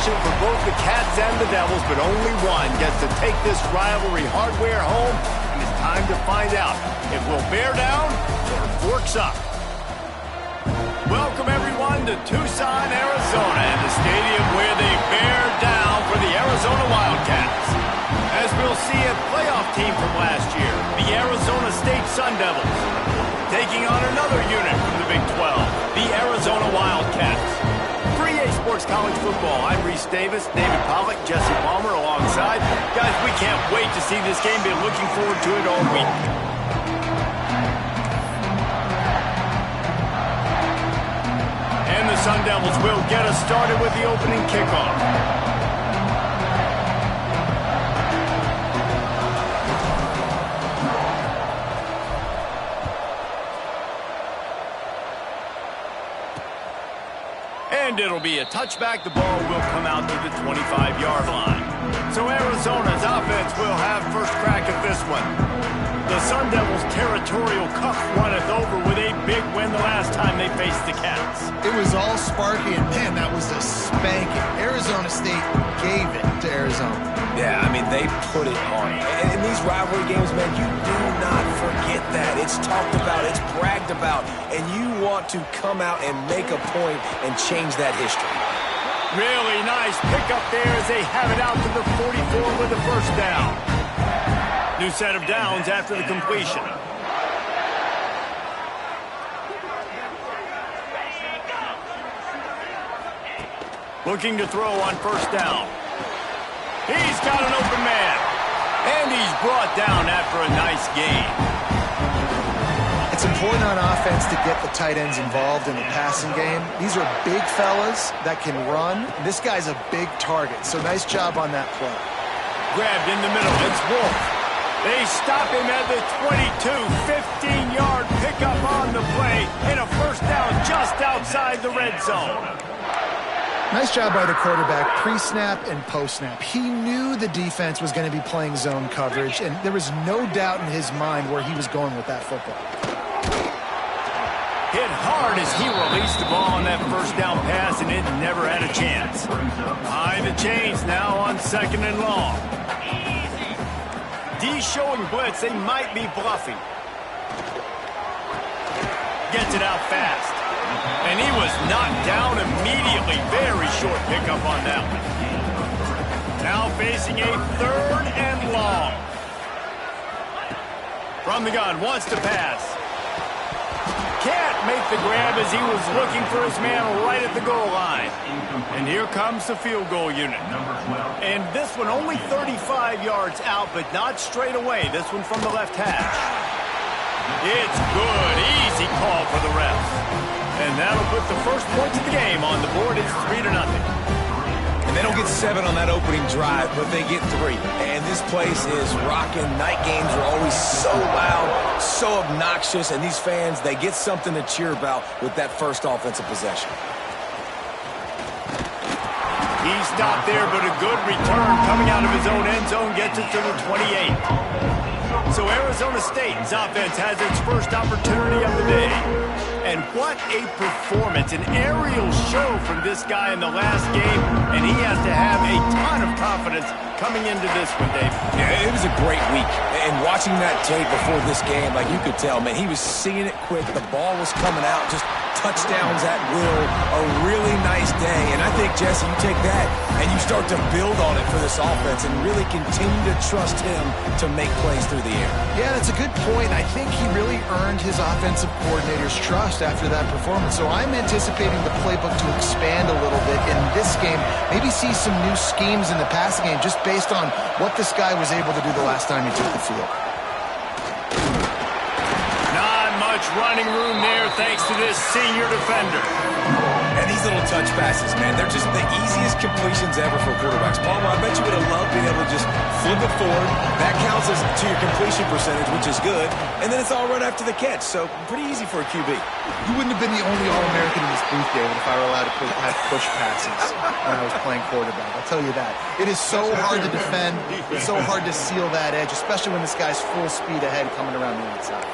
competition for both the Cats and the Devils, but only one gets to take this rivalry hardware home, and it's time to find out if we'll bear down or forks up. Welcome, everyone, to Tucson, Arizona, and the stadium where they bear down for the Arizona Wildcats. As we'll see, a playoff team from last year, the Arizona State Sun Devils, taking on another unit from the Big 12, the Arizona Wildcats. For EA Sports College Football, I'm Reese Davis, David Pollack, Jesse Palmer alongside. Guys, we can't wait to see this game. Been looking forward to it all week. And the Sun Devils will get us started with the opening kickoff. And it'll be a touchback. The ball will come out to the 25-yard line. So Arizona's offense will have first crack at this one. The Sun Devils' territorial cup runneth over with a big win the last time they faced the Cats. It was all sparky, and man, that was a spanking. Arizona State gave it to Arizona. Yeah, I mean, they put it on. And in these rivalry games, man, you do not forget that. It's talked about, it's bragged about, and you want to come out and make a point and change that history. Really nice pickup there as they have it out to the 44 with the first down. New set of downs after the completion. Looking to throw on first down. He's got an open man. And he's brought down after a nice gain. It's important on offense to get the tight ends involved in the passing game. These are big fellas that can run. This guy's a big target, so nice job on that play. Grabbed in the middle. It's Wolf. They stop him at the 22, 15-yard pickup on the play, and a first down just outside the red zone. Nice job by the quarterback, pre-snap and post-snap. He knew the defense was going to be playing zone coverage, and there was no doubt in his mind where he was going with that football. Hit hard as he released the ball on that first down pass, and it never had a chance. High the chains now on second and long. D showing blitz. They might be bluffing. Gets it out fast. And he was knocked down immediately. Very short pickup on that one. Now facing a third and long. From the gun, wants to pass. Can't make the grab as he was looking for his man right at the goal line. And here comes the field goal unit. And this one only 35 yards out, but not straight away. This one from the left hash. It's good. Easy call for the refs. And that'll put the first points of the game on the board. It's 3-0. And they don't get 7 on that opening drive, but they get 3. And this place is rocking. Night games are always so loud, so obnoxious, and these fans, they get something to cheer about with that first offensive possession. He stopped there, but a good return coming out of his own end zone gets it to the 28. So Arizona State's offense has its first opportunity of the day. And what a performance, an aerial show from this guy in the last game, and he has to have a ton of confidence coming into this one, Dave. Yeah, it was a great week. And watching that tape before this game, like you could tell, man, he was seeing it quick. The ball was coming out, just touchdowns at will. A really nice day. And I think, Jesse, you take that and you start to build on it for this offense and really continue to trust him to make plays through the air. Yeah, that's a good point. I think he really earned his offensive coordinator's trust after that performance. So I'm anticipating the playbook to expand a little bit in this game. Maybe see some new schemes in the passing game just based on what this guy was able to do the last time he took the field. Not much running room there thanks to this senior defender. And these little touch passes, man, they're just the easiest completions ever for quarterbacks. Palmer, I bet you would have loved being able to just flip it forward. That counts as to your completion percentage, which is good. And then it's all right after the catch, so pretty easy for a QB. You wouldn't have been the only All-American in this booth, David, if I were allowed to have push passes when I was playing quarterback. I'll tell you that. It is so hard to defend. It's so hard to seal that edge, especially when this guy's full speed ahead coming around the outside.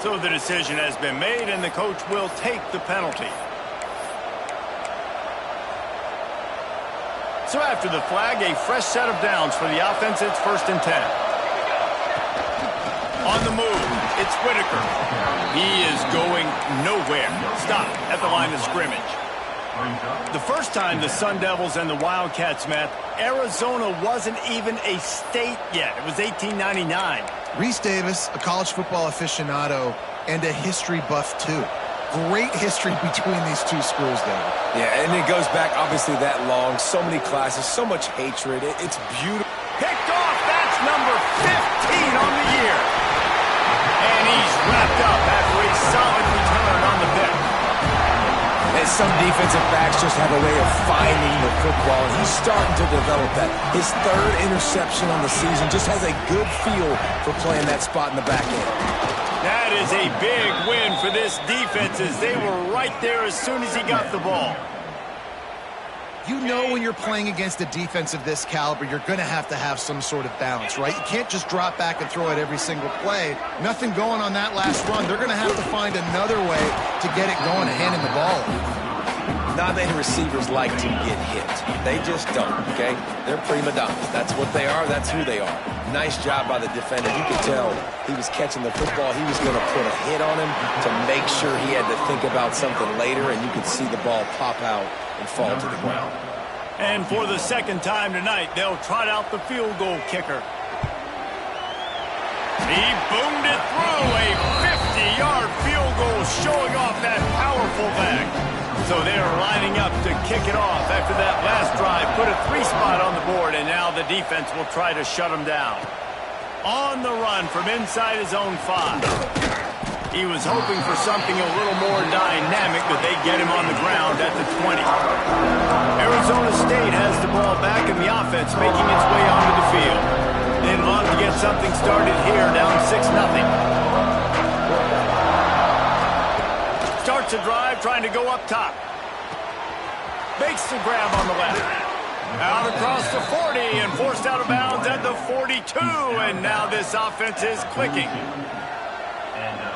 So the decision has been made, and the coach will take the penalty. So after the flag, a fresh set of downs for the offense. It's 1st and 10. On the move, it's Whitaker. He is going nowhere. Stop at the line of scrimmage. The first time the Sun Devils and the Wildcats met, Arizona wasn't even a state yet. It was 1899. Reese Davis, a college football aficionado, and a history buff, too. Great history between these two schools, David. Yeah, and it goes back, obviously, that long. So many classes, so much hatred. It's beautiful. Picked off. That's number 15 on the year. And he's wrapped up after a solid return on the pick. And some defensive backs just have a way of finding the football, and he's starting to develop that. His 3rd interception on the season just has a good feel for playing that spot in the back end. That is a big win for this defense as they were right there as soon as he got the ball. You know when you're playing against a defense of this caliber, you're going to have some sort of balance, right? You can't just drop back and throw it every single play. Nothing going on that last run. They're going to have to find another way to get it going and handing the ball. Not many receivers like to get hit. They just don't, okay? They're prima donnas. That's what they are. That's who they are. Nice job by the defender. You could tell he was catching the football. He was going to put a hit on him to make sure he had to think about something later, and you could see the ball pop out and fall to the ground. And for the 2nd time tonight, they'll trot out the field goal kicker. He boomed it through a 50-yard field goal, showing off that powerful back. So they're lining up to kick it off after that last drive. Put a 3-spot on the board, and now the defense will try to shut him down. On the run from inside his own 5. He was hoping for something a little more dynamic, but they get him on the ground at the 20. Arizona State has the ball back in the offense, making its way onto the field. They'd love to get something started here, down 6-0. Starts a drive, trying to go up top. Makes the grab on the left. Out across the 40 and forced out of bounds at the 42. And now this offense is clicking.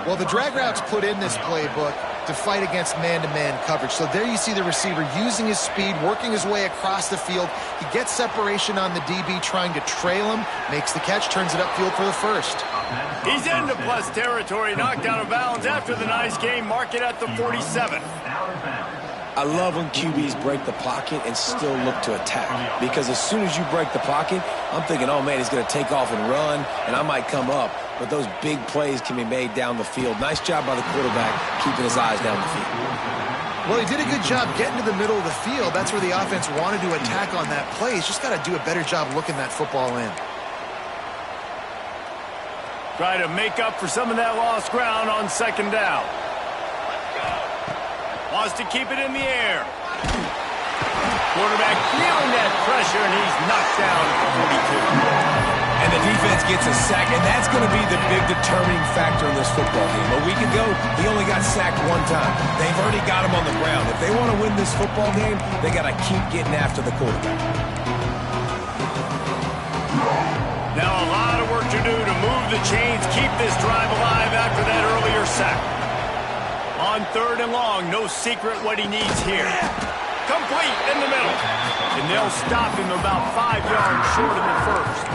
Well, the drag routes put in this playbook to fight against man-to-man coverage. So there you see the receiver using his speed, working his way across the field. He gets separation on the DB, trying to trail him, makes the catch, turns it upfield for the 1st. He's into plus territory, knocked out of bounds after the nice game. Mark it at the 47. I love when QBs break the pocket and still look to attack, because as soon as you break the pocket, I'm thinking, oh man, he's going to take off and run, and I might come up. But those big plays can be made down the field. Nice job by the quarterback keeping his eyes down the field. Well, he did a good job getting to the middle of the field. That's where the offense wanted to attack on that play. He's just got to do a better job looking that football in. Try to make up for some of that lost ground on 2nd down. Wants to keep it in the air. Quarterback feeling that pressure, and he's knocked down at the 42. And the defense gets a sack, and that's going to be the big determining factor in this football game. A week ago, he only got sacked 1 time. They've already got him on the ground. If they want to win this football game, they got to keep getting after the quarterback. Now a lot of work to do to move the chains, keep this drive alive after that earlier sack. On 3rd and long, no secret what he needs here. Complete in the middle. And they'll stop him about 5 yards short of the 1st.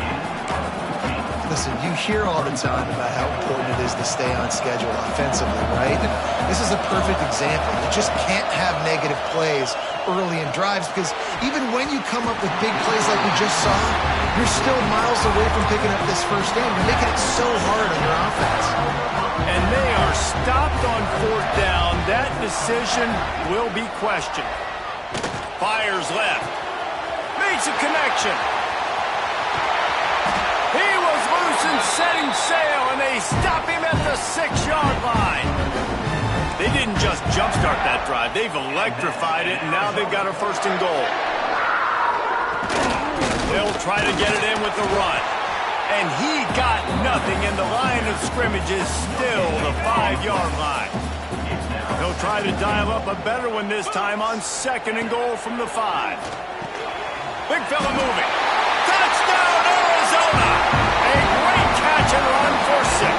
Listen, you hear all the time about how important it is to stay on schedule offensively, right? And this is a perfect example. You just can't have negative plays early in drives, because even when you come up with big plays like we just saw, you're still miles away from picking up this 1st down. You're making it so hard on your offense. And they are stopped on 4th down. That decision will be questioned. Fires left. Makes a connection. He was loose and setting sail, and they stop him at the 6-yard line. They didn't just jumpstart that drive. They've electrified it, and now they've got a 1st and goal. They'll try to get it in with the run. And he got nothing, and the line of scrimmage is still the 5-yard line. They'll try to dial up a better one this time on 2nd and goal from the 5. Big fella moving. Touchdown, Arizona! A great catch and run for 6.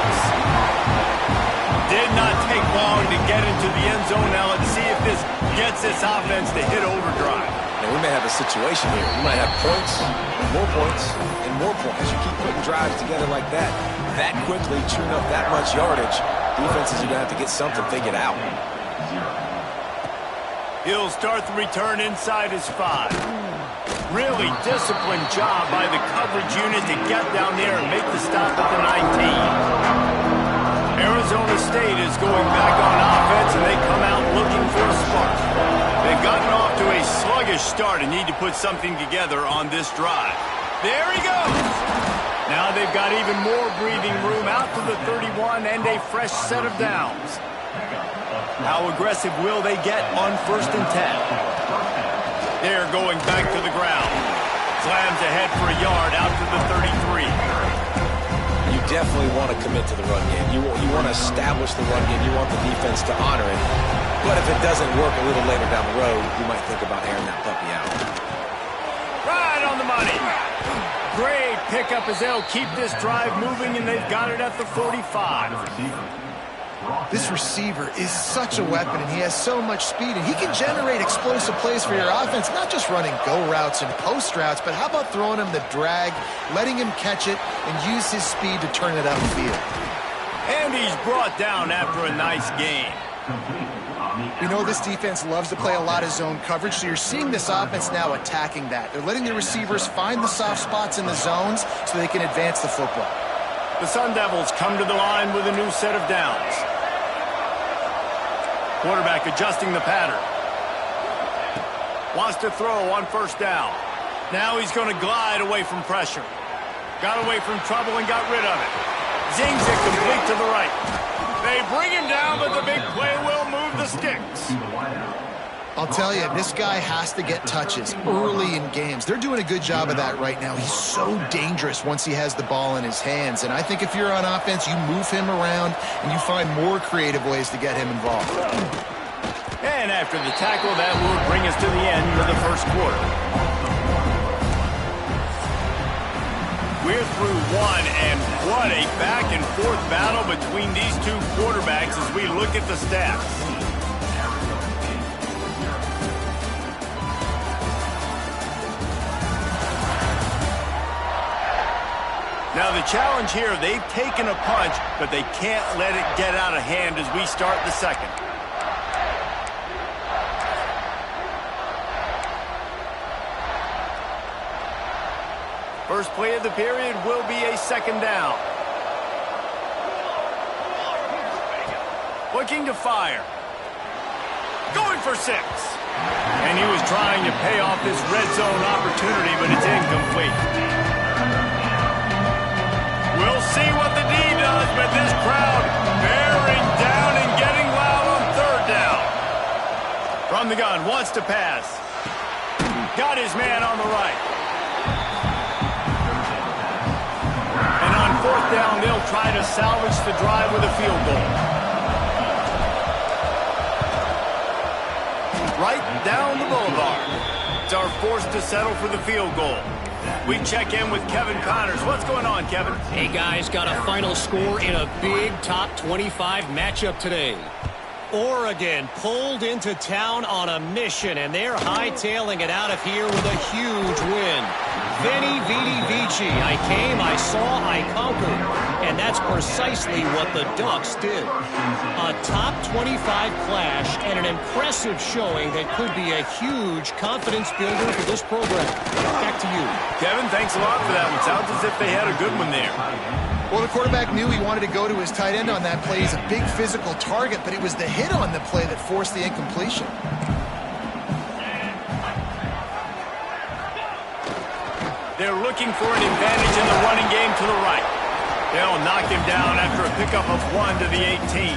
Did not take long to get into the end zone. Now let's see if this gets this offense to hit overdrive. And we may have a situation here. We might have points, and more points, and more points. You keep putting drives together like that quickly, chewing up that much yardage, defenses are going to have to get something figured out. He'll start the return inside his 5. Really disciplined job by the coverage unit to get down there and make the stop at the 19. Arizona State is going back on offense, and they come out looking for a spark. They've gotten off to a sluggish start and need to put something together on this drive. There he goes! Now they've got even more breathing room out to the 31 and a fresh set of downs. How aggressive will they get on 1st and 10? They're going back to the ground. Slams ahead for a yard out to the 33. You definitely want to commit to the run game. You want to establish the run game. You want the defense to honor it. But if it doesn't work a little later down the road, you might think about airing that puppy out. Right on the money. Great pickup as they'll keep this drive moving, and they've got it at the 45. This receiver is such a weapon, and he has so much speed, and he can generate explosive plays for your offense, not just running go routes and post routes, but how about throwing him the drag, letting him catch it, and use his speed to turn it upfield. And he's brought down after a nice gain. You know, this defense loves to play a lot of zone coverage, so you're seeing this offense now attacking that. They're letting the receivers find the soft spots in the zones so they can advance the football. The Sun Devils come to the line with a new set of downs. Quarterback adjusting the pattern. Wants to throw on 1st down. Now he's going to glide away from pressure. Got away from trouble and got rid of it. Zings it complete to the right. They bring him down, but the big play will move the sticks. I'll tell you, this guy has to get touches early in games. They're doing a good job of that right now. He's so dangerous once he has the ball in his hands. And I think if you're on offense, you move him around and you find more creative ways to get him involved. And after the tackle, that will bring us to the end of the 1st quarter. We're through one, and what a back-and-forth battle between these two quarterbacks as we look at the stats. Now the challenge here, they've taken a punch, but they can't let it get out of hand as we start the 2nd. First play of the period will be a 2nd down. Looking to fire. Going for 6. And he was trying to pay off this red zone opportunity, but it's incomplete. We'll see what the D does, but this crowd bearing down and getting loud on 3rd down. From the gun, wants to pass. Got his man on the right. And on 4th down, they'll try to salvage the drive with a field goal. Right down the boulevard. It's our force to settle for the field goal. We check in with Kevin Connors. What's going on, Kevin? Hey, guys, got a final score in a big top 25 matchup today. Oregon pulled into town on a mission, and they're hightailing it out of here with a huge win. Veni, Vidi, Vici. I came, I saw, I conquered. And that's precisely what the Ducks did. A top 25 clash and an impressive showing that could be a huge confidence builder for this program. Back to you. Kevin, thanks a lot for that one. Sounds as if they had a good one there. Well, the quarterback knew he wanted to go to his tight end on that play. He's a big physical target, but it was the hit on the play that forced the incompletion. They're looking for an advantage in the running game to the right. They'll knock him down after a pickup of 1 to the 18.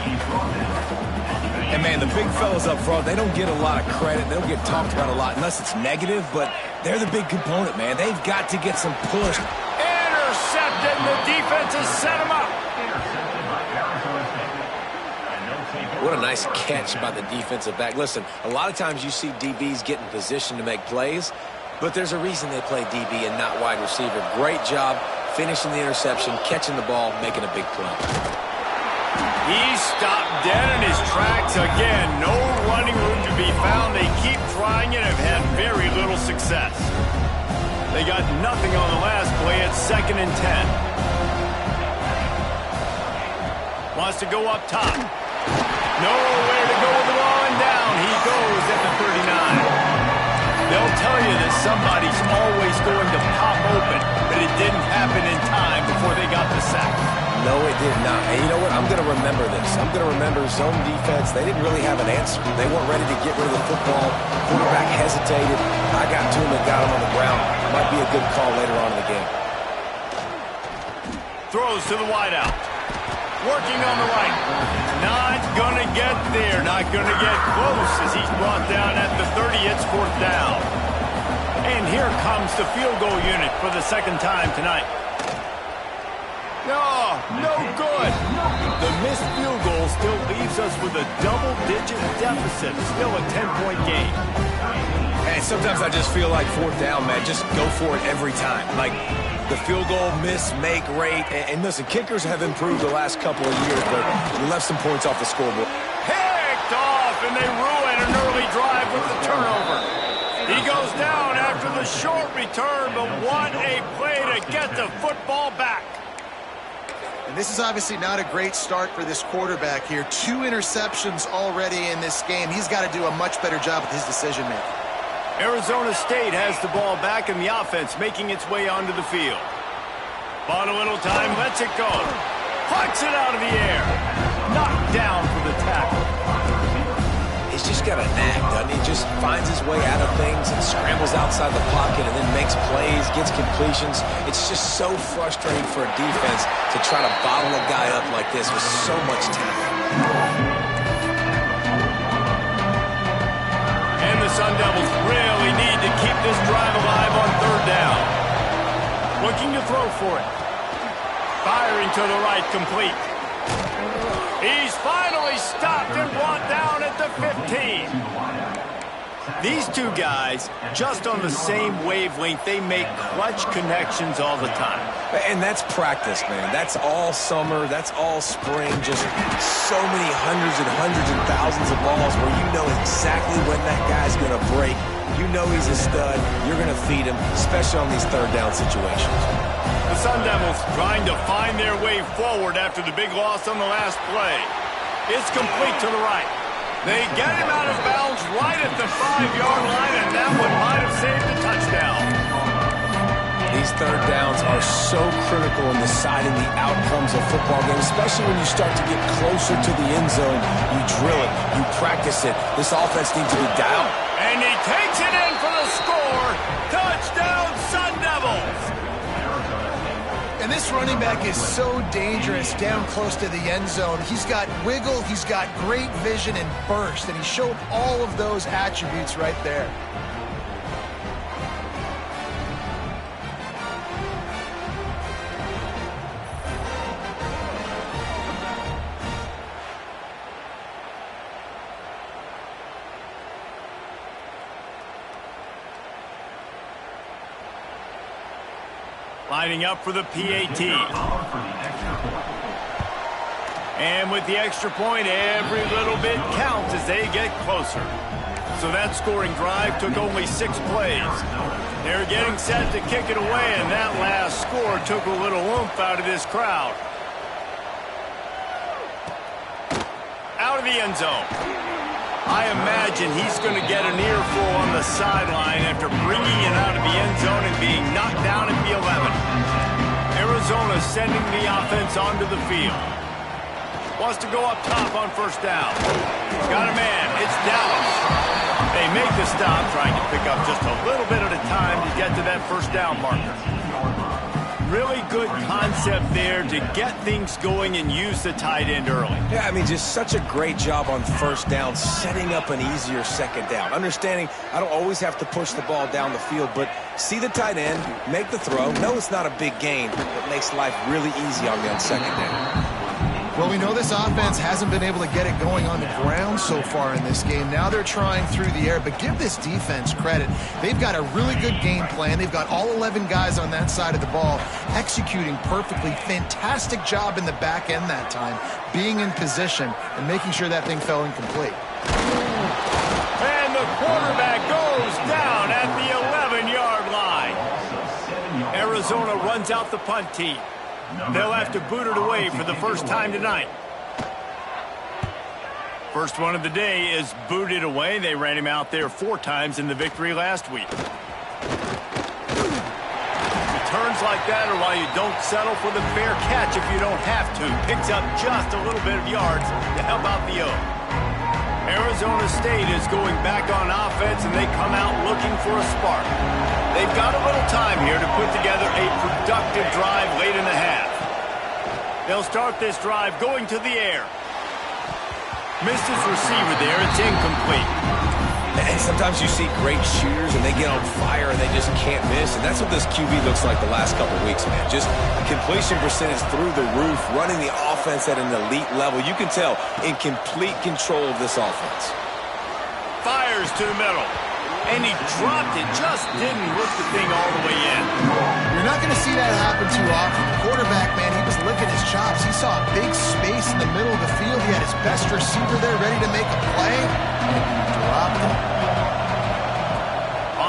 And, man, the big fellas up front, they don't get a lot of credit. They don't get talked about a lot unless it's negative, but they're the big component, man. They've got to get some push. Intercepted, the defense has set him up. What a nice catch by the defensive back. Listen, a lot of times you see DBs get in position to make plays, but there's a reason they play DB and not wide receiver. Great job finishing the interception, catching the ball, making a big play. He's stopped dead in his tracks again. No running room to be found. They keep trying and have had very little success. They got nothing on the last play. It's 2nd and 10. Wants to go up top. Nowhere to go with the ball, and down he goes at the 39. They'll tell you that somebody's always going to pop open, but it didn't happen in time before they got the sack. No, it did not. And you know what? I'm going to remember this. I'm going to remember zone defense. They didn't really have an answer. They weren't ready to get rid of the football. Quarterback hesitated. I got to him and got him on the ground. Might be a good call later on in the game. Throws to the wideout. Working on the right. Not going to get there. Not going to get close as he's brought down at the 30. It's 4th down. And here comes the field goal unit for the 2nd time tonight. No good. The missed field goal still leaves us with a double-digit deficit. Still a 10-point game. And sometimes I just feel like 4th down, man. Just go for it every time. Like the field goal miss-make rate. And listen, kickers have improved the last couple of years, but you left some points off the scoreboard. Picked off, and they ruin an early drive with the turnover. He goes down after the short return, but what a play to get the football back. And this is obviously not a great start for this quarterback here. 2 interceptions already in this game. He's got to do a much better job with his decision-making. Arizona State has the ball back, and the offense making its way onto the field. Bought a little time, lets it go. Plucks it out of the air. Knocked down for the tackle. He's just got a knack, doesn't he? Just finds his way out of things and scrambles outside the pocket and then makes plays, gets completions. It's just so frustrating for a defense to try to bottle a guy up like this with so much talent. And the Sun Devils really need to keep this drive alive on 3rd down. Looking to throw for it. Firing to the right, complete. He's finally stopped and brought down at the 15. These two guys, just on the same wavelength, they make clutch connections all the time. And that's practice, man. That's all summer. That's all spring. Just so many hundreds and thousands of balls where you know exactly when that guy's going to break. You know he's a stud. You're going to feed him, especially on these 3rd down situations. The Sun Devils trying to find their way forward after the big loss on the last play. It's complete to the right. They get him out of bounds right at the 5-yard line, and that one might have saved the touchdown. These 3rd downs are so critical in deciding the outcomes of football games, especially when you start to get closer to the end zone. You drill it. You practice it. This offense needs to be dialed. And he takes it in for the score. Touchdown, Sun Devils. And this running back is so dangerous down close to the end zone. He's got wiggle, he's got great vision and burst, and he showed all of those attributes right there. Lining up for the PAT. And with the extra point, every little bit counts as they get closer. So that scoring drive took only 6 plays. They're getting set to kick it away, and that last score took a little oomph out of this crowd. Out of the end zone. I imagine he's going to get an earful on the sideline after bringing it out of the end zone and being knocked down at the 11. Arizona sending the offense onto the field. Wants to go up top on 1st down. Got a man. It's Dallas. They make the stop, trying to pick up just a little bit at a time to get to that 1st down marker. Really good concept there to get things going and use the tight end early. Yeah, I mean, just such a great job on 1st down, setting up an easier 2nd down. Understanding I don't always have to push the ball down the field, but see the tight end, make the throw. No, it's not a big gain, but makes life really easy on me on 2nd down. Well, we know this offense hasn't been able to get it going on the ground so far in this game. Now they're trying through the air, but give this defense credit. They've got a really good game plan. They've got all 11 guys on that side of the ball executing perfectly. Fantastic job in the back end that time, being in position and making sure that thing fell incomplete. And the quarterback goes down at the 11-yard line. Arizona runs out the punt team. They'll have to boot it away for the first time tonight. First one of the day is booted away. They ran him out there 4 times in the victory last week. Returns like that are why you don't settle for the fair catch if you don't have to. Picks up just a little bit of yards to help out the O. Arizona State is going back on offense, and they come out looking for a spark. They've got a little time here to put together a productive drive late in the half. They'll start this drive going to the air. Missed his receiver there. It's incomplete. And sometimes you see great shooters, and they get on fire, and they just can't miss. And that's what this QB looks like the last couple weeks, man. Just completion percentage through the roof, running the offense at an elite level. You can tell in complete control of this offense. Fires to the middle. And he dropped it. Just didn't whip the thing all the way in. You're not going to see that happen too often. The quarterback, man, he was licking his chops. He saw a big space in the middle of the field. He had his best receiver there ready to make a play, and he dropped it.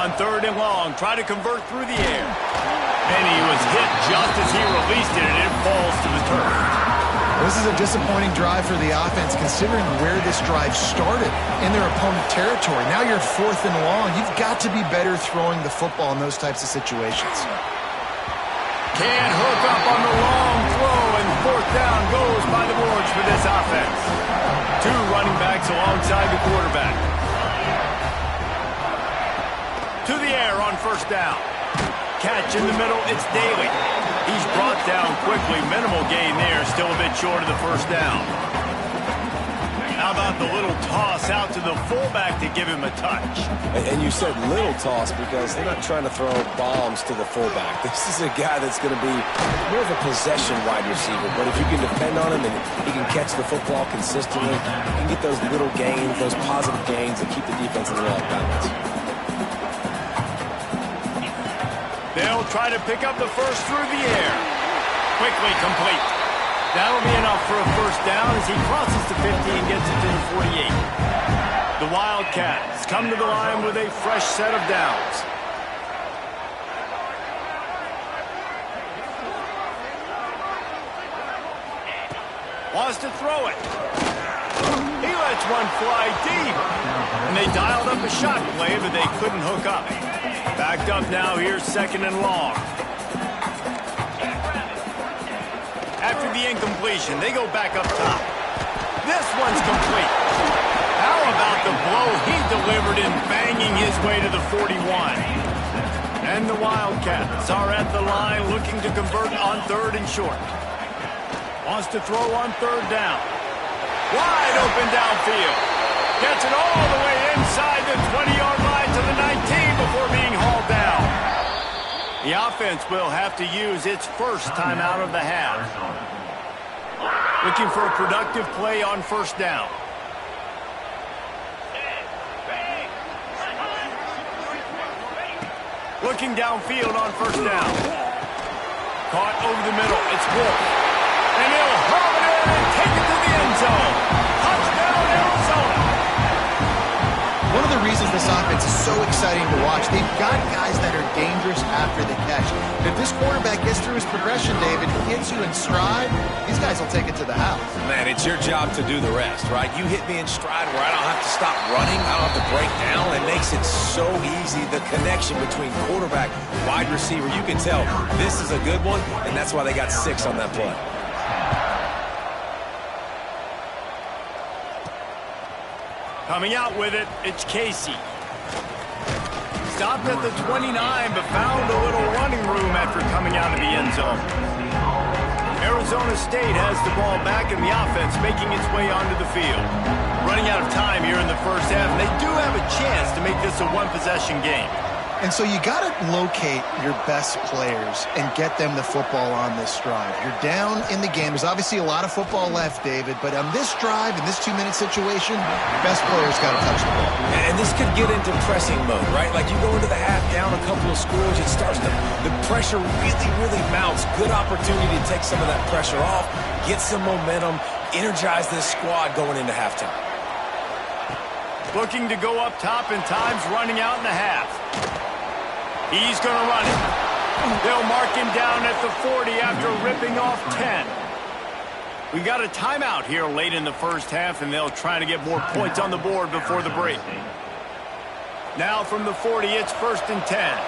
On 3rd and long, try to convert through the air. And he was hit just as he released it, and it falls to the turf. This is a disappointing drive for the offense, considering where this drive started in their opponent territory. Now you're 4th and long. You've got to be better throwing the football in those types of situations. Can't hook up on the long throw, and 4th down goes by the boards for this offense. 2 running backs alongside the quarterback. To the air on 1st down. Catch in the middle, it's Daly. He's brought down quickly. Minimal gain there, still a bit short of the 1st down. How about the little toss out to the fullback to give him a touch? And you said little toss because they're not trying to throw bombs to the fullback. This is a guy that's going to be more of a possession wide receiver. But if you can depend on him and he can catch the football consistently, you can get those little gains, those positive gains that keep the defense in the right balance. They'll try to pick up the first through the air. Quickly complete. That'll be enough for a 1st down as he crosses the 50 and gets it to the 48. The Wildcats come to the line with a fresh set of downs. Wants to throw it. He lets one fly deep. And they dialed up a shot play, but they couldn't hook up. Backed up now, here's 2nd and long. After the incompletion, they go back up top. This one's complete. How about the blow he delivered in banging his way to the 41? And the Wildcats are at the line looking to convert on 3rd and short. Wants to throw on 3rd down. Wide open downfield. Gets it all the way inside the 20-yard line to the 19 before being hauled down. The offense will have to use its first timeout of the half. Looking for a productive play on 1st down. Looking downfield on 1st down. Caught over the middle. It's Wolf. And he'll hurl it in and take it to the end zone. Touchdown, Arizona. One of the reasons this offense is so exciting to watch, they've got guys that are dangerous after the catch. If this quarterback gets through his progression, David, hits you in stride, these guys will take it to the house. Man, it's your job to do the rest, right? You hit me in stride where I don't have to stop running, I don't have to break down. It makes it so easy, the connection between quarterback, wide receiver. You can tell this is a good one, and that's why they got 6 on that play. Coming out with it, it's Casey. Stopped at the 29, but found a little running room after coming out of the end zone. Arizona State has the ball back in the offense, making its way onto the field. Running out of time here in the 1st half, and they do have a chance to make this a 1-possession game. And so you got to locate your best players and get them the football on this drive. You're down in the game. There's obviously a lot of football left, David, but on this drive, in this 2-minute situation, your best players got to touch the ball. And this could get into pressing mode, right? Like you go into the half down a couple of scores, it starts to, the pressure really mounts. Good opportunity to take some of that pressure off, get some momentum, energize this squad going into halftime. Looking to go up top, and time's running out in the half. He's going to run it. They'll mark him down at the 40 after ripping off 10. We got a timeout here late in the first half, and they'll try to get more points on the board before the break. Now from the 40, it's 1st and 10.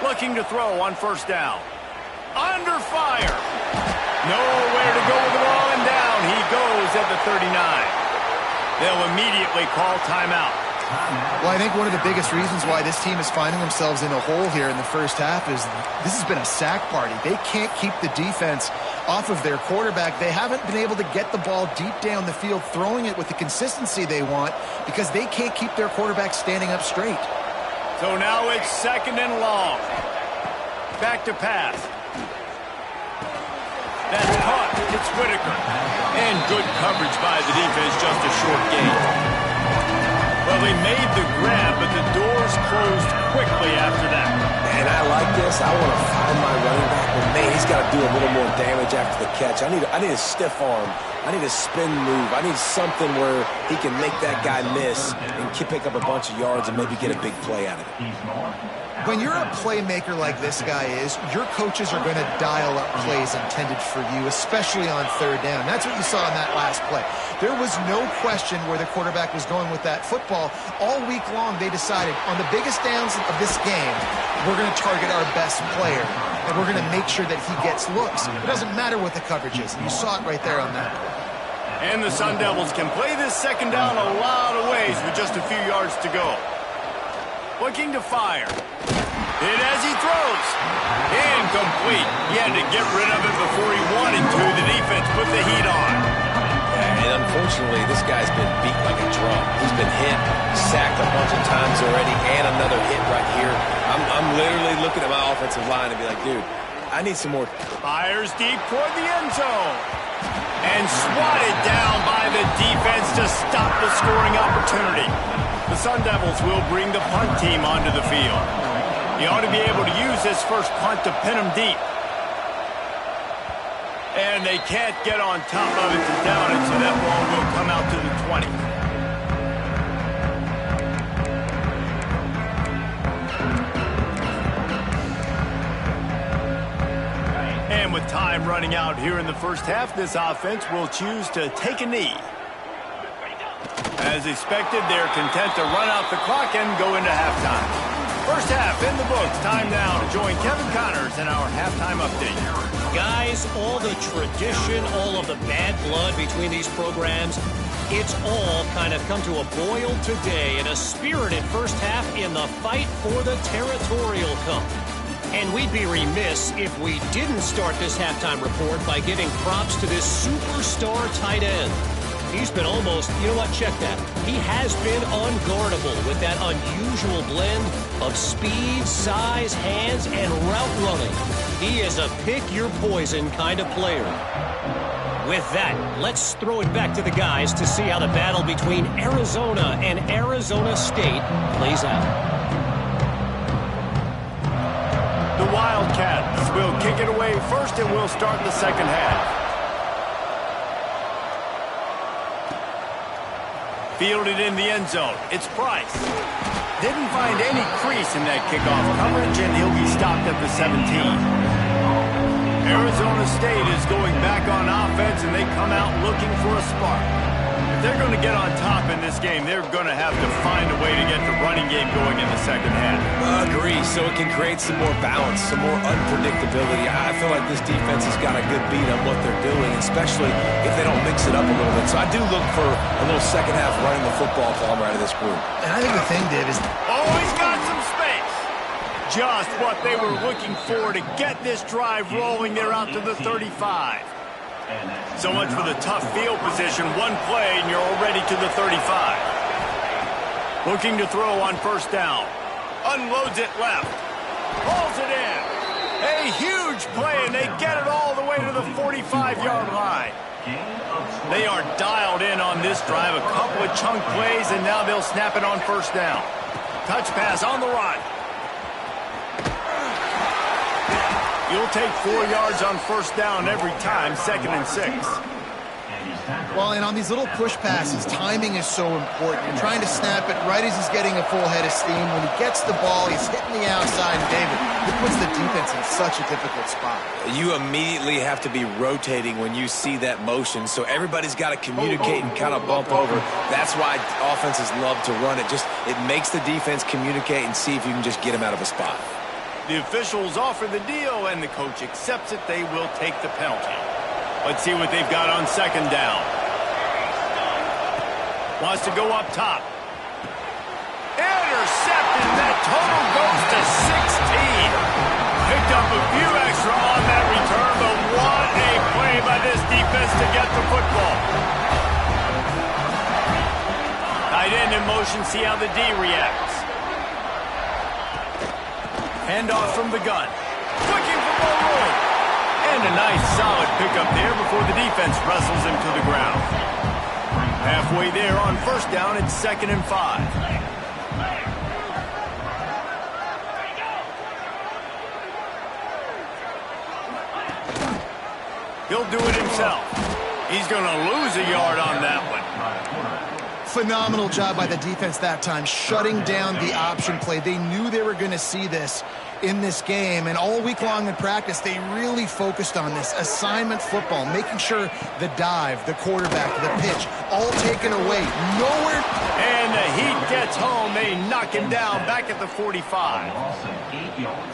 Looking to throw on 1st down. Under fire. Nowhere to go with the ball, and down he goes at the 39. They'll immediately call timeout. Well, I think one of the biggest reasons why this team is finding themselves in a hole here in the first half is this has been a sack party. They can't keep the defense off of their quarterback. They haven't been able to get the ball deep down the field, throwing it with the consistency they want because they can't keep their quarterback standing up straight. So now it's 2nd and long. Back to pass. That's caught. It's Whitaker. And good coverage by the defense, just a short gain. Well, they made the grab, but the doors closed quickly after that. And I like this. I want to find my running back, but man, he's got to do a little more damage after the catch. I need a stiff arm. I need a spin move. I need something where he can make that guy miss and pick up a bunch of yards and maybe get a big play out of it. When you're a playmaker like this guy is, your coaches are going to dial up plays intended for you, especially on 3rd down. That's what you saw in that last play. There was no question where the quarterback was going with that football. All week long, they decided on the biggest downs of this game, we're going to target our best player, and we're going to make sure that he gets looks. It doesn't matter what the coverage is. You saw it right there on that play. And the Sun Devils can play this 2nd down a lot of ways with just a few yards to go. Looking to fire. Hit as he throws. Incomplete. He had to get rid of it before he wanted to. The defense put the heat on. And unfortunately, this guy's been beat like a drum. He's been hit, sacked a bunch of times already, and another hit right here. I'm literally looking at my offensive line and be like, dude, I need some more. Fires deep toward the end zone. And swatted down by the defense to stop the scoring opportunity. The Sun Devils will bring the punt team onto the field. He ought to be able to use this first punt to pin him deep. And they can't get on top of it to down it, so that ball will come out to the 20. And with time running out here in the first half, this offense will choose to take a knee. As expected, they're content to run out the clock and go into halftime. First half in the books. Time now to join Kevin Connors in our halftime update. Guys, all the tradition, all of the bad blood between these programs, it's all kind of come to a boil today in a spirited first half in the fight for the Territorial Cup. And we'd be remiss if we didn't start this halftime report by giving props to this superstar tight end. He's been almost, you know what, check that. He has been unguardable with that unusual blend of speed, size, hands, and route running. He is a pick-your-poison kind of player. With that, let's throw it back to the guys to see how the battle between Arizona and Arizona State plays out. The Wildcats will kick it away first, and we'll start the second half. Fielded in the end zone. It's Price. Didn't find any crease in that kickoff coverage, and he'll be stopped at the 17. Arizona State is going back on offense, and they come out looking for a spark. If they're going to get on top in this game, they're going to have to find a way to get the running game going in the second half. Agree, so it can create some more balance, some more unpredictability. I feel like this defense has got a good beat on what they're doing, especially if they don't mix it up a little bit. So I do look for a little second half running the football out of this group. And I think the thing, Dave, is... Oh, he's got some space. Just what they were looking for to get this drive rolling. They're out to the 35. So much for the tough field position. One play, and you're already to the 35. Looking to throw on first down. Unloads it left. Pulls it in. A huge play, and they get it all the way to the 45-yard line. They are dialed in on this drive. A couple of chunk plays, and now they'll snap it on first down. Touch pass on the run. You'll take 4 yards on first down every time, 2nd and 6. Well, and on these little push passes, timing is so important. You're trying to snap it right as he's getting a full head of steam. When he gets the ball, he's hitting the outside. And David, it puts the defense in such a difficult spot. You immediately have to be rotating when you see that motion, so everybody's got to communicate and kind of bump over. That's why offenses love to run it. It makes the defense communicate and see if you can just get him out of a spot. The officials offer the deal, and the coach accepts it. They will take the penalty. Let's see what they've got on 2nd down. Wants to go up top. Intercepted. That total goes to 16. Picked up a few extra on that return, but what a play by this defense to get the football. Tight end in motion. See how the D reacts. Handoff from the gun. Looking for more room. And a nice solid pickup there before the defense wrestles him to the ground. Halfway there on first down, it's 2nd and 5. He'll do it himself. He's going to lose a yard on that one. Phenomenal job by the defense that time, shutting down the option play. They knew they were going to see this in this game, and all week long in practice, they really focused on this assignment football, making sure the dive, the quarterback, the pitch, all taken away. Nowhere. And the Heat gets home. They knock him down back at the 45.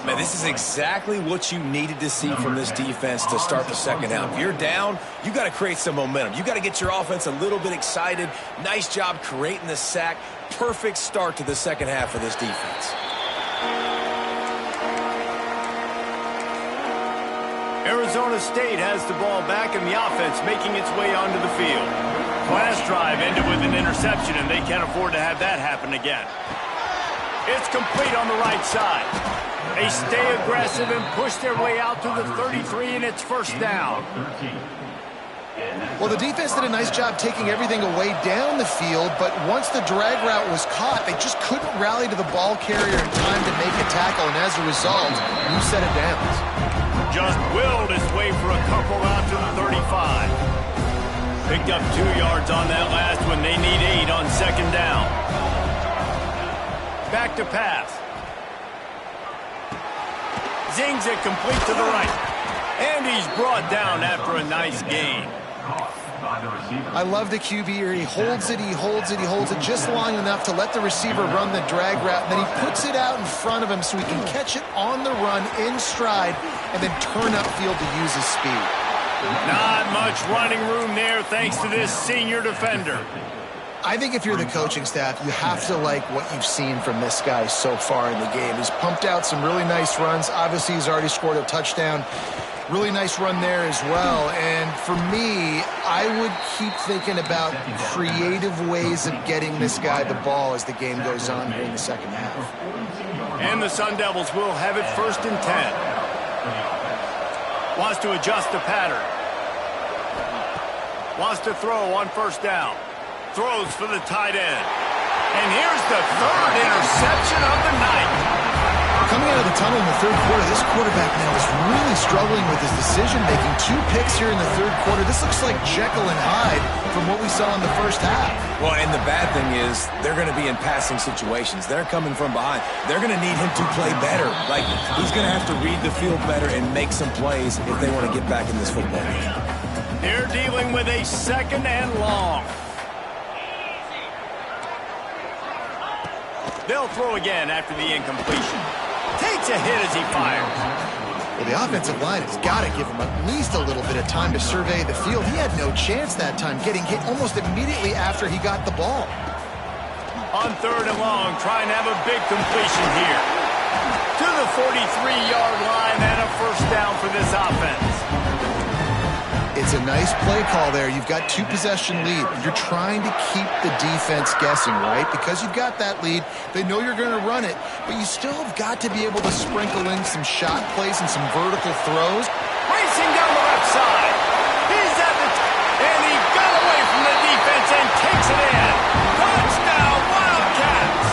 Man, this is exactly what you needed to see from this defense to start the second half. If you're down, you got to create some momentum. You got to get your offense a little bit excited. Nice job creating the sack. Perfect start to the second half of this defense. Arizona State has the ball back, and the offense making its way onto the field. Last drive ended with an interception, and they can't afford to have that happen again. It's complete on the right side. They stay aggressive and push their way out to the 33, and it's first down. Well, the defense did a nice job taking everything away down the field, but once the drag route was caught, they just couldn't rally to the ball carrier in time to make a tackle, and as a result, new set of downs. Just willed his way for a couple out to the 35. Picked up 2 yards on that last one. They need 8 on second down. Back to pass. Zings it complete to the right. And he's brought down after a nice gain. I love the QB here. He holds it, he holds it, he holds it just long enough to let the receiver run the drag route. And then he puts it out in front of him so he can catch it on the run in stride and then turn upfield to use his speed. Not much running room there thanks to this senior defender. I think if you're the coaching staff, you have to like what you've seen from this guy so far in the game. He's pumped out some really nice runs. Obviously, he's already scored a touchdown. Really nice run there as well. And for me, I would keep thinking about creative ways of getting this guy the ball as the game goes on here in the second half. And the Sun Devils will have it 1st and 10. Wants to adjust the pattern. Wants to throw on first down. Throws for the tight end. And here's the 3rd interception of the night. Coming out of the tunnel in the third quarter, this quarterback now is really struggling with his decision-making. 2 picks here in the third quarter. This looks like Jekyll and Hyde from what we saw in the first half. Well, and the bad thing is they're going to be in passing situations. They're coming from behind. They're going to need him to play better. Like, he's going to have to read the field better and make some plays if they want to get back in this football game. They're dealing with a 2nd and long. They'll throw again after the incompletion. Takes a hit as he fires. Well, the offensive line has got to give him at least a little bit of time to survey the field. He had no chance that time, getting hit almost immediately after he got the ball. On 3rd and long, trying to have a big completion here. To the 43-yard line and a first down for this offense. It's a nice play call there. You've got 2-possession lead. You're trying to keep the defense guessing, right? Because you've got that lead, they know you're going to run it, but you still have got to be able to sprinkle in some shot plays and some vertical throws. Racing down the left side. He's at the and he got away from the defense and takes it in. Touchdown, Wildcats!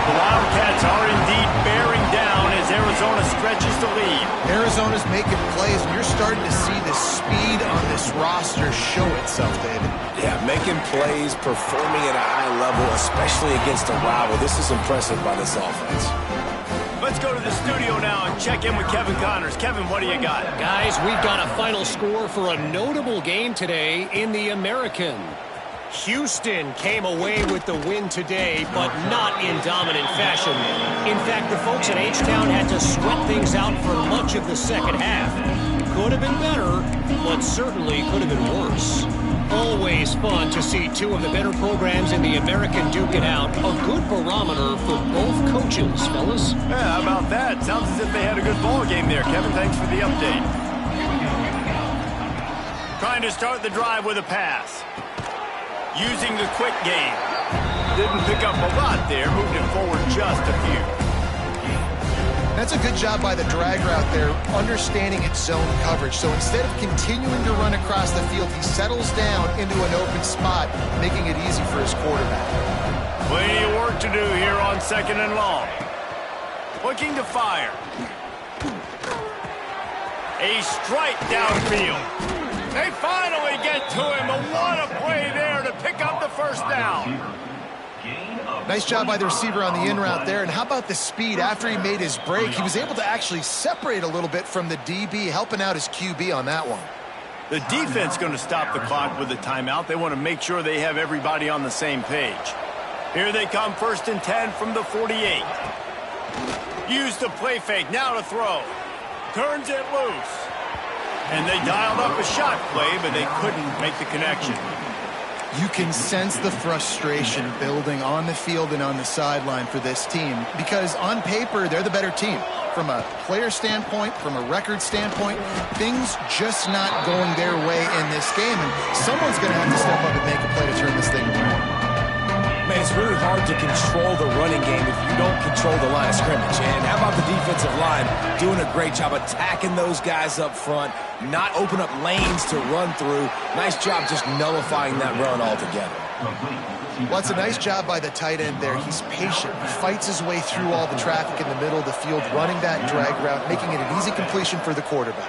The Wildcats are indeed bearing down as Arizona stretches the lead. Arizona's making plays, and you're starting to see the speed on this roster show itself, David. Yeah, making plays, performing at a high level, especially against a rival. This is impressive by this offense. Let's go to the studio now and check in with Kevin Connors. Kevin, what do you got? Guys, we've got a final score for a notable game today in the American. Houston came away with the win today, but not in dominant fashion. In fact, the folks in H-Town had to sweat things out for much of the second half. Could have been better, but certainly could have been worse. Always fun to see two of the better programs in the American duke it out. A good barometer for both coaches, fellas. Yeah, how about that? Sounds as if they had a good ball game there. Kevin, thanks for the update. Trying to start the drive with a pass. Using the quick game. Didn't pick up a lot there. Moved it forward just a few. That's a good job by the drag route there, understanding its zone coverage. So instead of continuing to run across the field, he settles down into an open spot, making it easy for his quarterback. Plenty of work to do here on 2nd and long. Looking to fire. A strike downfield. They finally get to him, but what a play there to pick up the first down. Nice job by the receiver on the in route there. And how about the speed after he made his break? He was able to actually separate a little bit from the DB, helping out his QB on that one. The defense going to stop the clock with a timeout. They want to make sure they have everybody on the same page. Here they come, 1st and 10 from the 48. Use the play fake, now to throw. Turns it loose. And they dialed up a shot play, but they couldn't make the connection. You can sense the frustration building on the field and on the sideline for this team because on paper, they're the better team. From a player standpoint, from a record standpoint, things just not going their way in this game. And someone's going to have to step up and make a play to turn this thing around. Man, it's really hard to control the running game if you don't control the line of scrimmage. And how about the defensive line doing a great job attacking those guys up front, not open up lanes to run through. Nice job just nullifying that run altogether. Well, it's a nice job by the tight end there. He's patient. He fights his way through all the traffic in the middle of the field, running that drag route, making it an easy completion for the quarterback.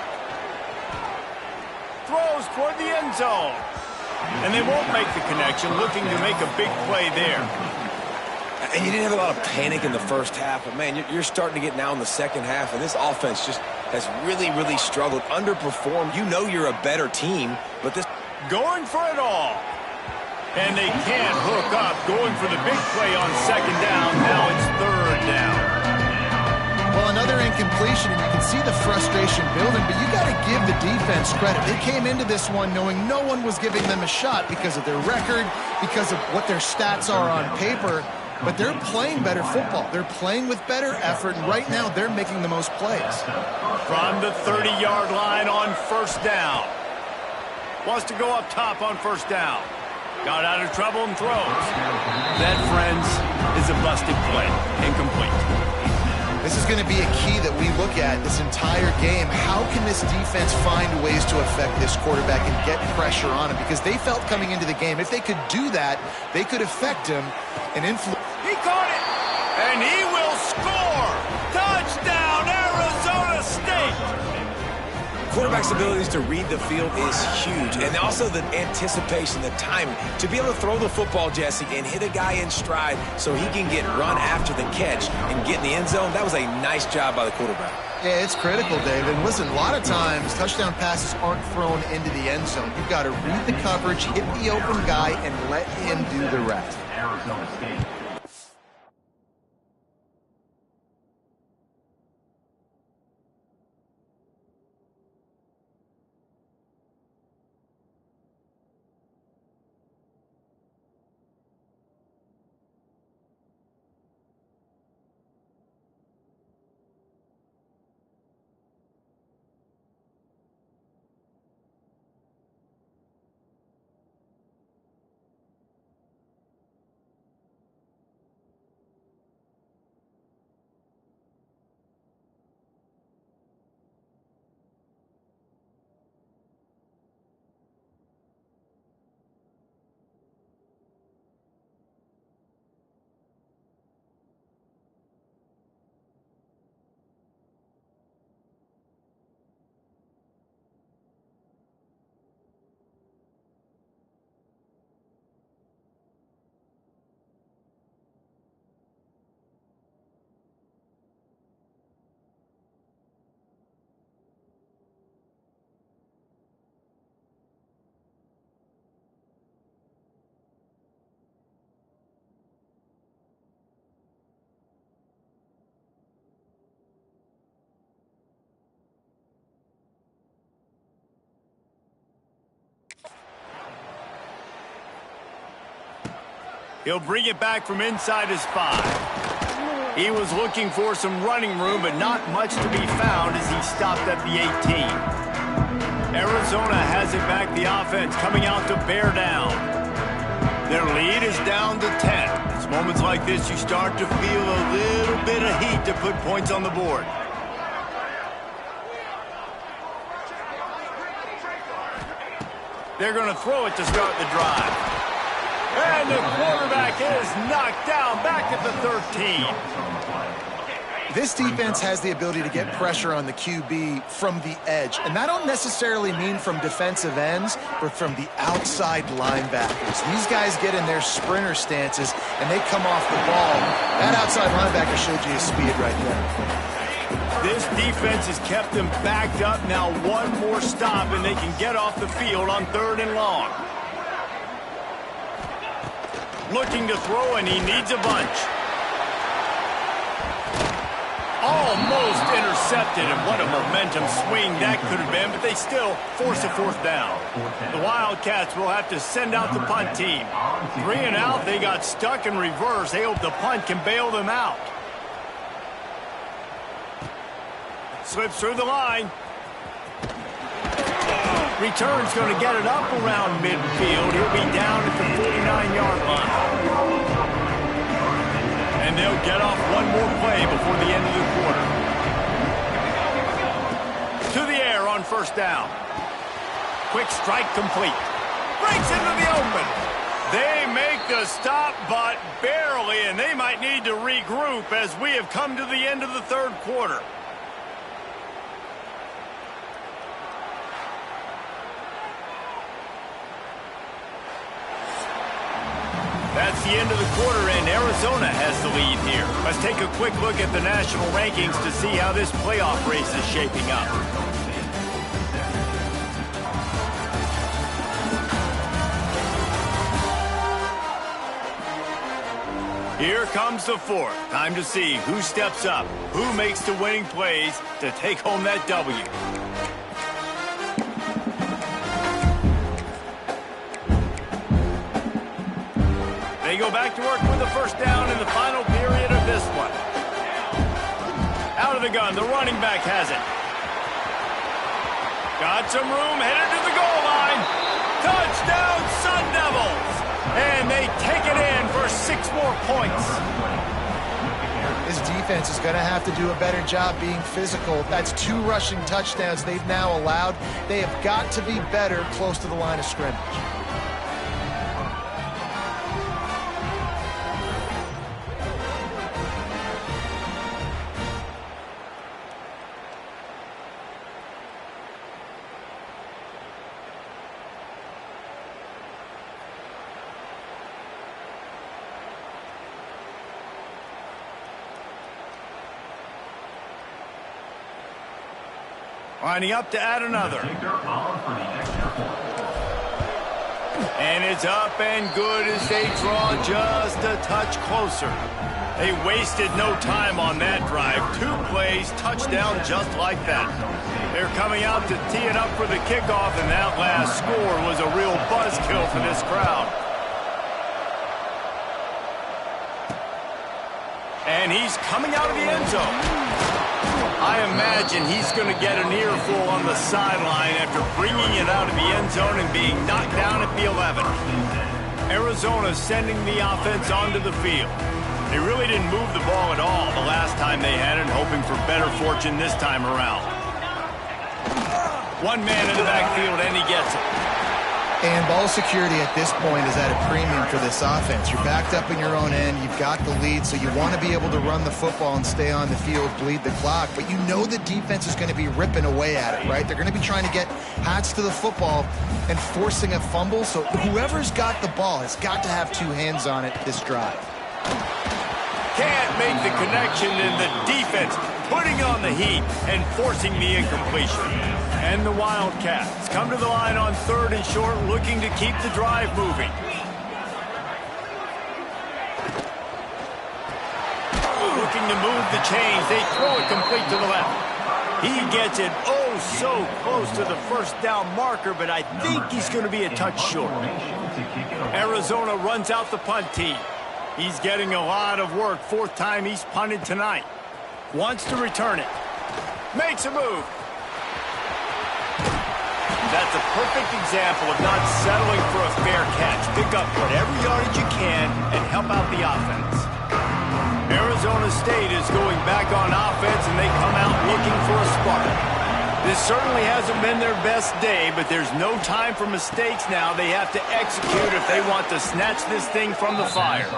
Throws toward the end zone. And they won't make the connection, looking to make a big play there. And you didn't have a lot of panic in the first half, but, man, you're starting to get now in the second half, and this offense just has really, really struggled, underperformed. You know you're a better team, but this... Going for it all. And they can't hook up, going for the big play on 2nd down. Now it's 3rd down. Well, another incompletion, and you can see the frustration building, but you got to give the defense credit. They came into this one knowing no one was giving them a shot because of their record, because of what their stats are on paper, but they're playing better football. They're playing with better effort, and right now they're making the most plays. From the 30-yard line on 1st down. Wants to go up top on 1st down. Got out of trouble and throws. That, friends, is a busted play. Incomplete. This is going to be a key that we look at this entire game. How can this defense find ways to affect this quarterback and get pressure on him? Because they felt coming into the game, if they could do that, they could affect him and influence. He caught it, and he will score. Touchdown, Arizona State. Quarterback's abilities to read the field is huge, and also the anticipation, the timing. To be able to throw the football, Jesse, and hit a guy in stride so he can get run after the catch and get in the end zone, that was a nice job by the quarterback. Yeah, it's critical, David. And listen, a lot of times touchdown passes aren't thrown into the end zone. You've got to read the coverage, hit the open guy, and let him do the rest. Arizona State. He'll bring it back from inside his 5. He was looking for some running room, but not much to be found as he stopped at the 18. Arizona has it back, the offense coming out to bear down. Their lead is down to 10. It's moments like this you start to feel a little bit of heat to put points on the board. They're going to throw it to start the drive. And the quarterback is knocked down back at the 13. This defense has the ability to get pressure on the QB from the edge. And that don't necessarily mean from defensive ends, but from the outside linebackers. These guys get in their sprinter stances, and they come off the ball. That outside linebacker showed you his speed right there. This defense has kept them backed up. Now one more stop, and they can get off the field on 3rd and long. Looking to throw, and he needs a bunch. Almost intercepted, and what a momentum swing that could have been, but they still force a 4th down. The Wildcats will have to send out the punt team. 3 and out, they got stuck in reverse. They hope the punt can bail them out. Slips through the line. Return's going to get it up around midfield. He'll be down at the 49-yard line. And they'll get off one more play before the end of the quarter. To the air on 1st down. Quick strike complete. Breaks into the open. They make the stop, but barely, and they might need to regroup as we have come to the end of the 3rd quarter. That's the end of the quarter, and Arizona has the lead here. Let's take a quick look at the national rankings to see how this playoff race is shaping up. Here comes the 4th. Time to see who steps up, who makes the winning plays to take home that W. They go back to work with the 1st down in the final period of this one. Out of the gun, the running back has it. Got some room, headed to the goal line. Touchdown, Sun Devils! And they take it in for 6 more points. This defense is going to have to do a better job being physical. That's 2 rushing touchdowns they've now allowed. They have got to be better close to the line of scrimmage. Lining up to add another. And it's up and good as they draw just a touch closer. They wasted no time on that drive. 2 plays, touchdown just like that. They're coming out to tee it up for the kickoff, and that last score was a real buzzkill for this crowd. And he's coming out of the end zone. I imagine he's going to get an earful on the sideline after bringing it out of the end zone and being knocked down at the 11. Arizona sending the offense onto the field. They really didn't move the ball at all the last time they had it, hoping for better fortune this time around. 1 man in the backfield, and he gets it. And ball security at this point is at a premium for this offense. You're backed up in your own end. You've got the lead, so you want to be able to run the football and stay on the field, bleed the clock. But you know the defense is going to be ripping away at it, right? They're going to be trying to get hats to the football and forcing a fumble. So whoever's got the ball has got to have 2 hands on it this drive. Can't make the connection, and the defense putting on the heat and forcing the incompletion. And the Wildcats come to the line on 3rd and short, looking to keep the drive moving. Looking to move the chains. They throw it complete to the left. He gets it oh so close to the 1st down marker, but I think he's going to be a touch short. Arizona runs out the punt team. He's getting a lot of work. Fourth time he's punted tonight. Wants to return it. Makes a move. That's a perfect example of not settling for a fair catch. Pick up whatever yardage you can and help out the offense. Arizona State is going back on offense, and they come out looking for a spark. This certainly hasn't been their best day, but there's no time for mistakes now. They have to execute if they want to snatch this thing from the fire.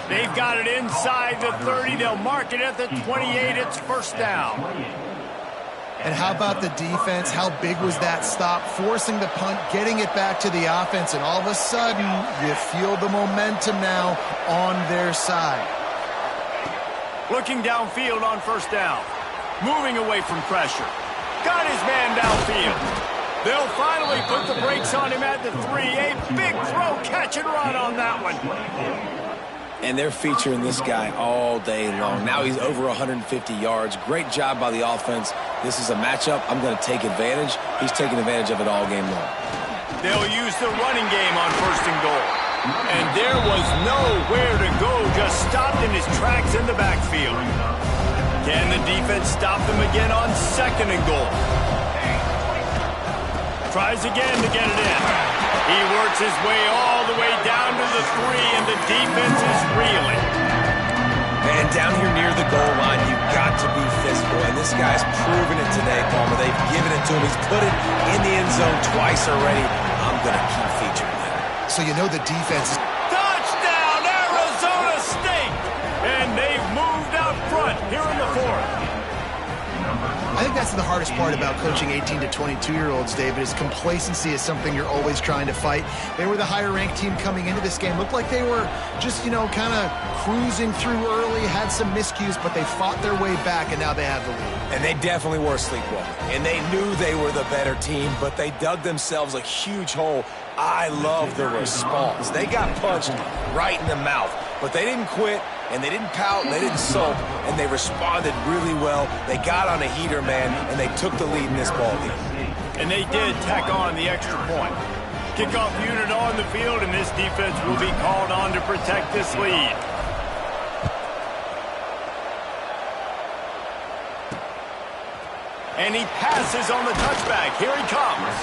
They've got it inside the 30. They'll mark it at the 28. It's first down. And how about the defense? How big was that stop? Forcing the punt, getting it back to the offense, and all of a sudden, you feel the momentum now on their side. Looking downfield on first down. Moving away from pressure. Got his man downfield. They'll finally put the brakes on him at the 3. A big throw, catch and run on that one. And they're featuring this guy all day long. Now he's over 150 yards. Great job by the offense. This is a matchup. I'm going to take advantage. He's taking advantage of it all game long. They'll use the running game on first and goal. And there was nowhere to go, just stopped in his tracks in the backfield. Can the defense stop them again on second and goal? Tries again to get it in. He works his way all the way down to the 3, and the defense is reeling. And down here near the goal line, you've got to be physical. And this guy's proven it today, Palmer. They've given it to him. He's put it in the end zone twice already. I'm going to keep featuring that. So you know the defense is... Touchdown, Arizona State! And they've moved out front here in the fourth. I think that's the hardest part about coaching 18 to 22-year-olds, David, is complacency is something you're always trying to fight. They were the higher-ranked team coming into this game. Looked like they were just, kind of cruising through early, had some miscues, but they fought their way back, and now they have the lead. And they definitely were sleepwalking. And they knew they were the better team, but they dug themselves a huge hole. I love the response. They got punched right in the mouth, but they didn't quit. And they didn't pout, and they didn't sulk, and they responded really well. They got on a heater, man, and they took the lead in this ball game. And they did tack on the extra point. Kickoff unit on the field, and this defense will be called on to protect this lead. And he passes on the touchback. Here he comes.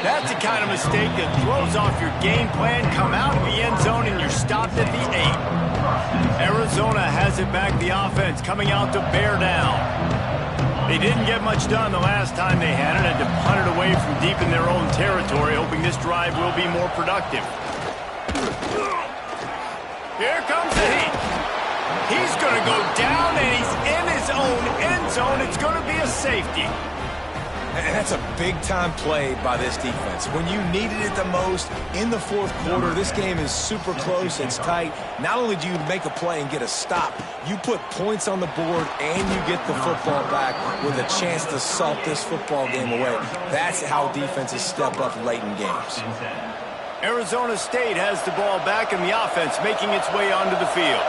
That's the kind of mistake that throws off your game plan. Come out of the end zone, and you're stopped at the 8. Arizona has it back, the offense coming out to bear down. They didn't get much done the last time they had it, had to punt it away from deep in their own territory, hoping this drive will be more productive. Here comes the heat. He's going to go down, and he's in his own end zone. It's going to be a safety. And that's a big-time play by this defense. When you needed it the most in the fourth quarter, this game is super close, it's tight. Not only do you make a play and get a stop, you put points on the board and you get the football back with a chance to salt this football game away. That's how defenses step up late in games. Arizona State has the ball back and the offense making its way onto the field.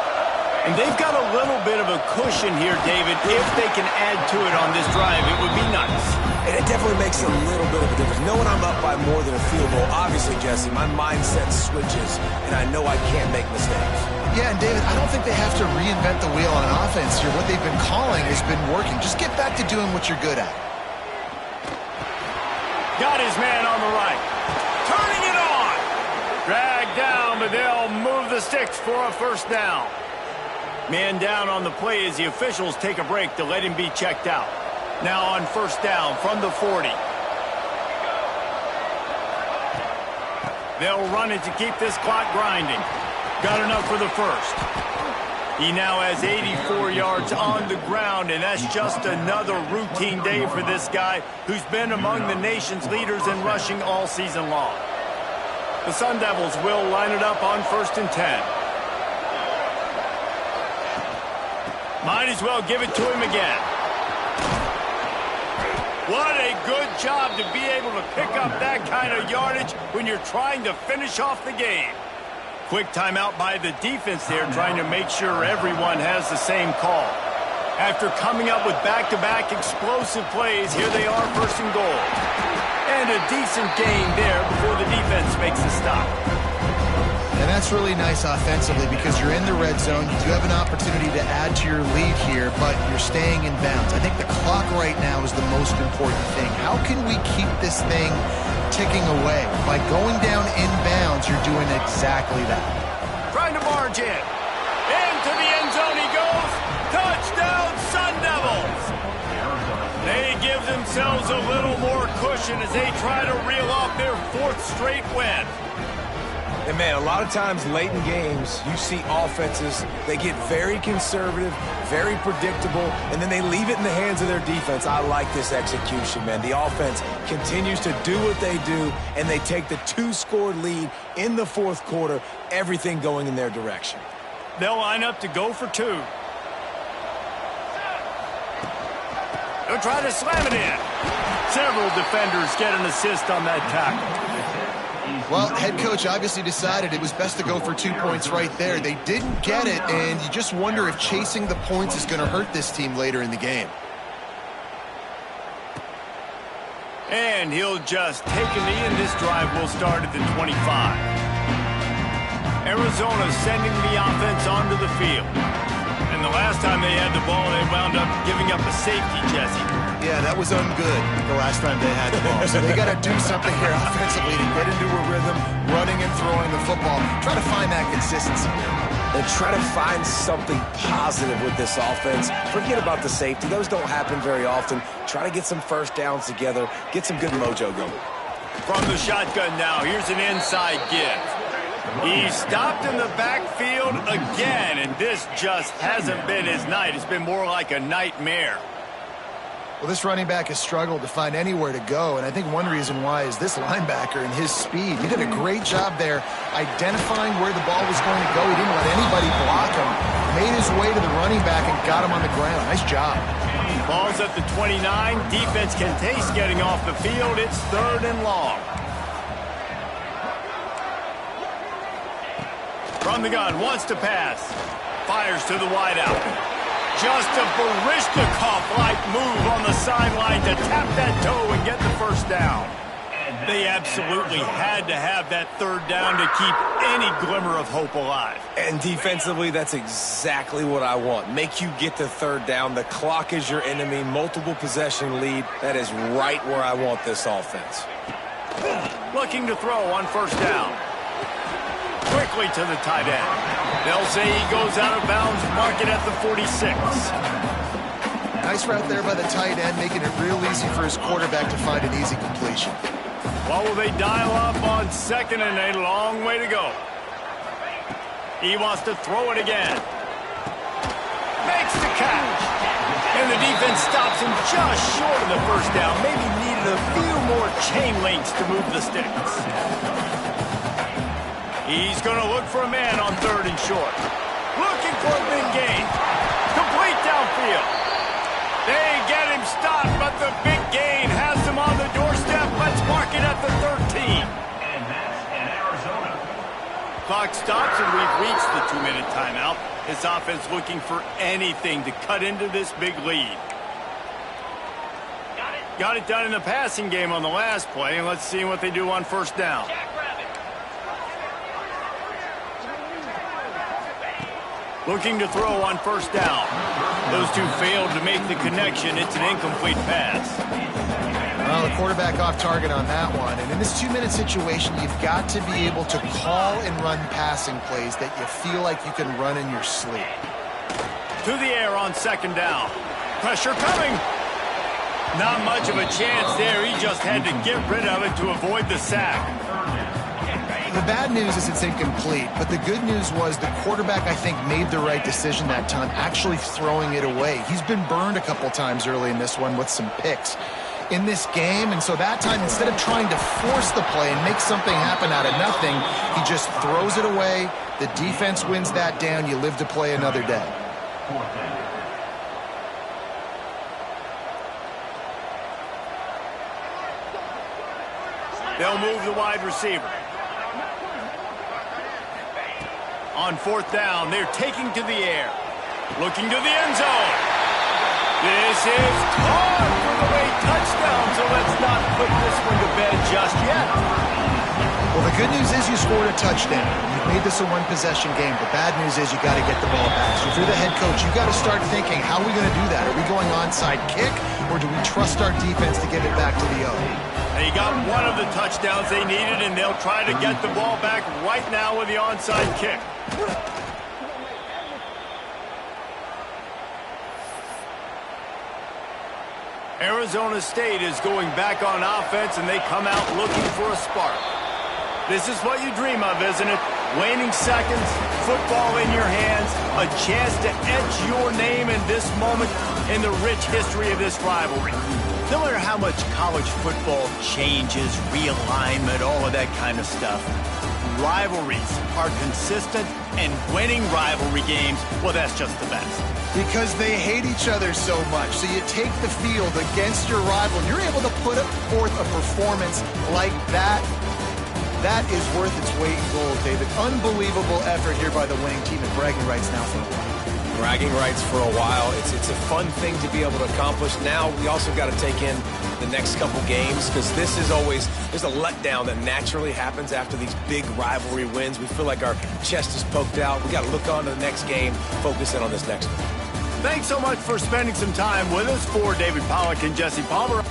And they've got a little bit of a cushion here, David. If they can add to it on this drive, it would be nice. And it definitely makes a little bit of a difference. Knowing I'm up by more than a field goal, obviously, Jesse, my mindset switches, and I know I can't make mistakes. Yeah, and David, I don't think they have to reinvent the wheel on offense here. What they've been calling has been working. Just get back to doing what you're good at. Got his man on the right. Turning it on. Dragged down, but they'll move the sticks for a first down. Man down on the play as the officials take a break to let him be checked out. Now on first down from the 40. They'll run it to keep this clock grinding. Got enough for the first. He now has 84 yards on the ground, and that's just another routine day for this guy who's been among the nation's leaders in rushing all season long. The Sun Devils will line it up on 1st and 10. Might as well give it to him again. What a good job to be able to pick up that kind of yardage when you're trying to finish off the game. Quick timeout by the defense there, trying to make sure everyone has the same call. After coming up with back-to-back explosive plays, here they are, 1st and goal. And a decent gain there before the defense makes the stop. And that's really nice offensively because you're in the red zone. You do have an opportunity to add to your lead here, but you're staying in bounds. I think the clock right now is the most important thing. How can we keep this thing ticking away? By going down in bounds, you're doing exactly that. Trying to barge in. Into the end zone he goes. Touchdown, Sun Devils. They give themselves a little more cushion as they try to reel off their 4th straight win. And, man, a lot of times late in games, you see offenses, they get very conservative, very predictable, and then they leave it in the hands of their defense. I like this execution, man. The offense continues to do what they do, and they take the 2-score lead in the 4th quarter, everything going in their direction. They'll line up to go for 2. They'll try to slam it in. Several defenders get an assist on that tackle. Well, head coach obviously decided it was best to go for 2 points right there. They didn't get it, and you just wonder if chasing the points is going to hurt this team later in the game. And he'll just take a knee, and this drive will start at the 25. Arizona sending the offense onto the field. And the last time they had the ball, they wound up giving up a safety, Jesse. Yeah, that was ungood the last time they had the ball. So they got to do something here offensively to get into a rhythm, running and throwing the football. Try to find that consistency. And try to find something positive with this offense. Forget about the safety. Those don't happen very often. Try to get some first downs together. Get some good mojo going. From the shotgun now, here's an inside give. He stopped in the backfield again, and this just hasn't been his night. It's been more like a nightmare. Well, this running back has struggled to find anywhere to go, and I think one reason why is this linebacker and his speed. He did a great job there identifying where the ball was going to go. He didn't let anybody block him. Made his way to the running back and got him on the ground. Nice job. Ball's at the 29. Defense can taste getting off the field. It's 3rd and long. From the gun, wants to pass. Fires to the wideout. Just a Baryshnikov-like move on the sideline to tap that toe and get the first down. They absolutely had to have that 3rd down to keep any glimmer of hope alive. And defensively, that's exactly what I want. Make you get the 3rd down. The clock is your enemy. Multiple possession lead. That is right where I want this offense. Looking to throw on 1st down. Quickly to the tight end. They'll say he goes out of bounds, mark it at the 46. Nice route there by the tight end, making it real easy for his quarterback to find an easy completion. What will they dial up on 2nd and a long way to go? He wants to throw it again. Makes the catch. And the defense stops him just short of the 1st down. Maybe needed a few more chain links to move the sticks. He's going to look for a man on 3rd and short. Looking for a big gain. Complete downfield. They get him stopped, but the big gain has him on the doorstep. Let's mark it at the 13. And that's in Arizona. Clock stops, and we've reached the 2-minute timeout. This offense looking for anything to cut into this big lead. Got it done in the passing game on the last play, and let's see what they do on 1st down. Looking to throw on 1st down. Those two failed to make the connection. It's an incomplete pass. Well, the quarterback off target on that one. And in this 2-minute situation, you've got to be able to call and run passing plays that you feel like you can run in your sleep. To the air on 2nd down. Pressure coming. Not much of a chance there. He just had to get rid of it to avoid the sack. The bad news is it's incomplete, but the good news was the quarterback, I think, made the right decision that time, actually throwing it away. He's been burned a couple times early in this one with some picks in this game, and so that time, instead of trying to force the play and make something happen out of nothing, he just throws it away. The defense wins that down. You live to play another day. They'll move the wide receiver. On 4th down, they're taking to the air. Looking to the end zone. This is caught for the late touchdown, so let's not put this one to bed just yet. Well, the good news is you scored a touchdown. You've made this a one-possession game. The bad news is you got to get the ball back. So if you're the head coach, you got to start thinking, how are we going to do that? Are we going onside kick, or do we trust our defense to give it back to the O? They got one of the touchdowns they needed, and they'll try to get the ball back right now with the onside kick. Arizona State is going back on offense, and they come out looking for a spark. This is what you dream of, isn't it? Waning seconds, football in your hands, a chance to etch your name in this moment in the rich history of this rivalry. No matter how much college football changes, realignment, all of that kind of stuff, rivalries are consistent, and winning rivalry games, well, that's just the best. Because they hate each other so much. So you take the field against your rival, and you're able to put forth a performance like that. That is worth its weight in gold, David. Unbelievable effort here by the winning team, and bragging rights now for a while. Bragging rights for a while. It's a fun thing to be able to accomplish. Now we also got to take in the next couple games, because this is always, there's a letdown that naturally happens after these big rivalry wins. We feel like our chest is poked out. We got to look on to the next game, focus in on this next one. Thanks so much for spending some time with us. For David Pollack and Jesse Palmer.